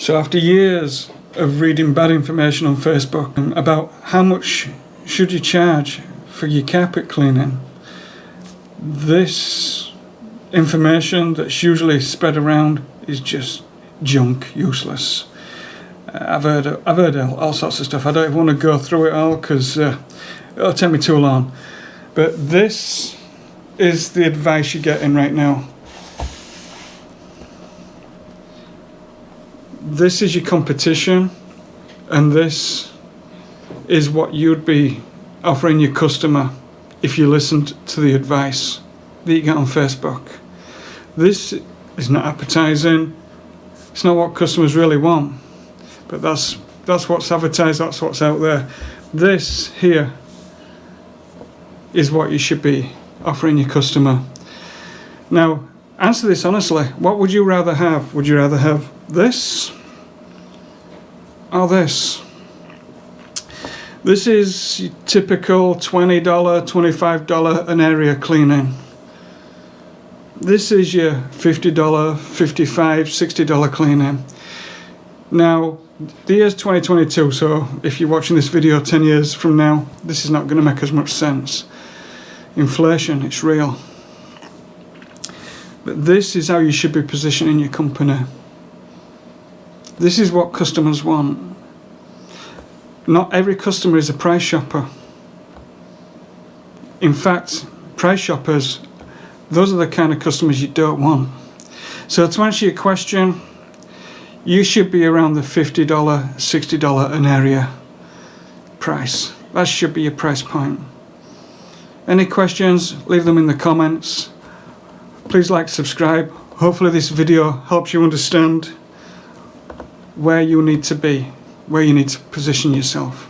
So after years of reading bad information on Facebook about how much should you charge for your carpet cleaning, this information that's usually spread around is just junk, useless. I've heard all sorts of stuff. I don't even want to go through it all because it'll take me too long. But this is the advice you're getting right now. This is your competition, and this is what you'd be offering your customer if you listened to the advice that you get on Facebook. This is not appetizing. It's not what customers really want, but that's what's advertised, that's what's out there. This here is what you should be offering your customer. Now, answer this honestly. What would you rather have? Would you rather have this or this? This is your typical $20, $25 an area cleaning. This is your $50, $55, $60 cleaning. Now, the year's 2022, so if you're watching this video 10 years from now, this is not going to make as much sense. Inflation, it's real. But this is how you should be positioning your company. This is what customers want. Not every customer is a price shopper. In fact, price shoppers, those are the kind of customers you don't want. So to answer your question, you should be around the $50, $60 an area price. That should be your price point. Any questions, leave them in the comments. Please like, subscribe. Hopefully this video helps you understand where you need to be, where you need to position yourself.